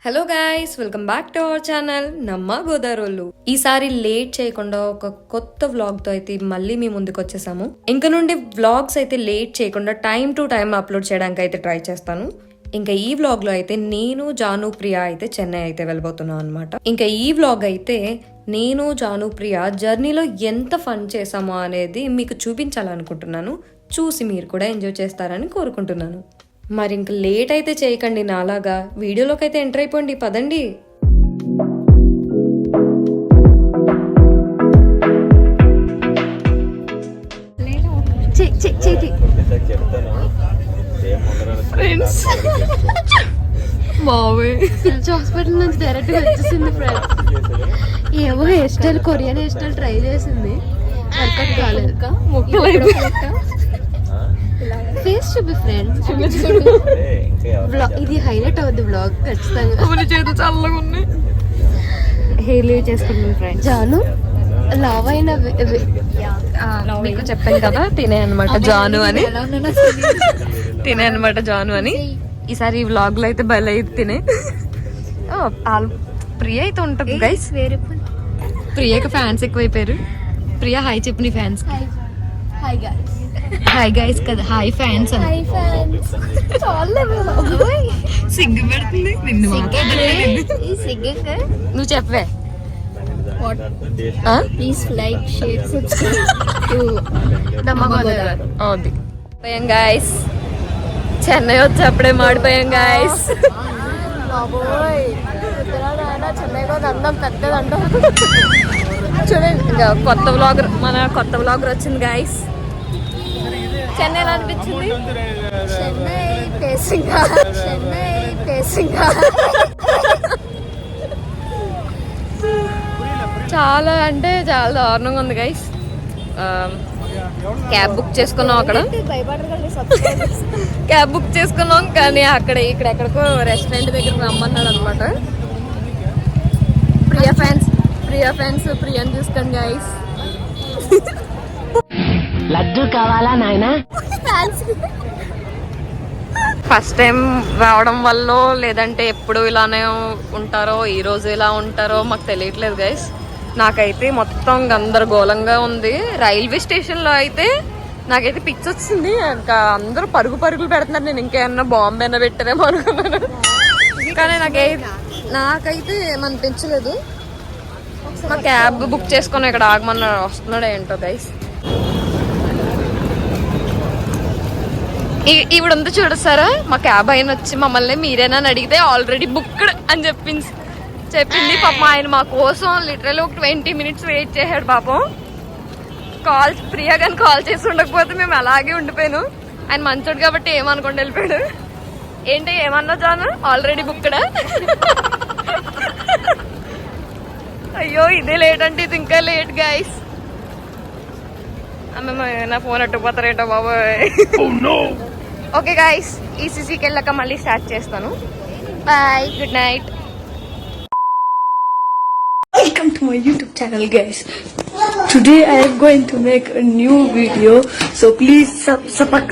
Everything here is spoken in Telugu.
Hello guys, welcome back to our channel నమ్మ గోదారోళ్ళు. ఈసారి లేట్ చేయకుండా ఒక కొత్త వ్లాగ్ తో అయితే మళ్ళీ మీ ముందుకు వచ్చేసాము. ఇంక నుండి వ్లాగ్స్ అయితే లేట్ చేయకుండా టైం టు టైం అప్లోడ్ చేయడానికి అయితే ట్రై చేస్తాను. ఇంకా ఈ వ్లాగ్ లో అయితే నేను జాను ప్రియా అయితే చెన్నై అయితే వెళ్ళబోతున్నాం అనమాట. ఇంకా ఈ వ్లాగ్ అయితే నేను జాను ప్రియా జర్నీలో ఎంత ఫన్ చేసామో అనేది మీకు చూపించాలనుకుంటున్నాను. చూసి మీరు కూడా ఎంజాయ్ చేస్తారని కోరుకుంటున్నాను. మరి ఇంక లేట్ అయితే చేయకండి, నాలాగా వీడియోలోకి అయితే ఎంటర్ అయిపోండి. పదండి. హాస్పిటల్ నుంచి డైరెక్ట్ గా వచ్చేసింది ఫ్రెండ్స్. ఏమో hair style, Korean hair style try చేసింది, వర్కౌట్ కాలేదు. ఫేస్ చూపి ఫ్రెండ్స్, ఇది హైలైట్ అవుద్ది బ్లాగ్ ఖచ్చితంగా. చేతులు చల్లగా ఉన్నాయి. హెయిర్ లీవ్ చేసుకుంటుంది ఫ్రెండ్స్. జాను లవ్ అయిన మీకు చెప్పాను కదా, తినే అనమాట జాను అని. తినే అనమాట జాను అని. ఈసారి ఈ వ్లాగ్ లో అయితే భలే అయితే తినే. ప్రియ అయితే ఉంటుంది గైస్. ప్రియకి ఫ్యాన్స్ ఎక్కువైపోయారు. ప్రియ హాయ్ చెప్పు నీ ఫ్యాన్స్. హాయ్ గైస్ కదా, హాయ్ ఫ్యాన్స్ అని. సిగ్గు పెడుతుంది నిన్ను. నువ్వు చెప్పవే. Please like, share, subscribe to నమ్మ గోదావరి. పోయాం గైస్, చెన్నై వచ్చి అప్పుడే మాడిపోయాం గైస్. చెన్నైలో అందం పెద్దదంట. చూడండి, ఇంకా కొత్త వ్లాగర్, మన కొత్త వ్లాగర్ వచ్చింది గైస్. చెన్నై ఎలా అనిపించింది? చెన్నై పేసింగా చాలా అంటే చాలా దారుణంగా ఉంది గైస్. క్యాబ్ బుక్ చేసుకున్నాం, అక్కడ క్యాబ్ బుక్ చేసుకున్నాం కానీ అక్కడ ఇక్కడ ఎక్కడికో రెస్టారెంట్ దగ్గర రమ్మన్నాడు అనమాట. ప్రియా ఫ్యాన్స్ ప్రియాని చూసుకోండి గైస్. లడ్డు కావాలా నాయనా? ఫస్ట్ టైం రావడం వల్ల లేదంటే ఎప్పుడు ఇలానే ఉంటారో ఈ రోజు ఇలా ఉంటారో మాకు తెలియట్లేదు గైస్. నాకైతే మొత్తం గందరగోళంగా ఉంది. రైల్వే స్టేషన్ లో అయితే నాకైతే పిచ్చి వచ్చింది. ఇంకా అందరూ పరుగులు పెడుతున్నారు. నేను ఇంకేమన్నా బాంబే అయినా పెట్టారేమో అనుకున్నాను, కానీ నాకైతే ఏమనిపించలేదు. మా క్యాబ్ బుక్ చేసుకుని ఇక్కడ ఆగమన్నాడు, వస్తున్నాడు ఏంటో గైస్. ఈవిడ ఉంది చూడసారా, మా క్యాబ్ ఆయన వచ్చి మమ్మల్ని మీరేనా అని అడిగితే ఆల్రెడీ బుక్డ్ అని చెప్పింది. పాపం ఆయన మా కోసం లిటరల్ ఒక 20 minutes వెయిట్ చేశాడు పాపం. ప్రియా కానీ కాల్ చేసి ఉండకపోతే మేము అలాగే ఉండిపోయాను. ఆయన మంచోడు కాబట్టి ఏమనుకోండి వెళ్ళిపోయాడు. ఏంటి ఏమన్నా జాను, ఆల్రెడీ బుక్డా? అయ్యో ఇదే లేట్ అంటే ఇది ఇంకా లేట్ గైస్. నా ఫోన్ అట్టుకుపోతారేటో బాబోయ్. ఓకే గైస్, ఈసీసీకి వెళ్ళాక మళ్ళీ స్టార్ట్ చేస్తాను. Bye, good night. Welcome to my YouTube channel guys. Today I am going to make a new video, so please subscribe.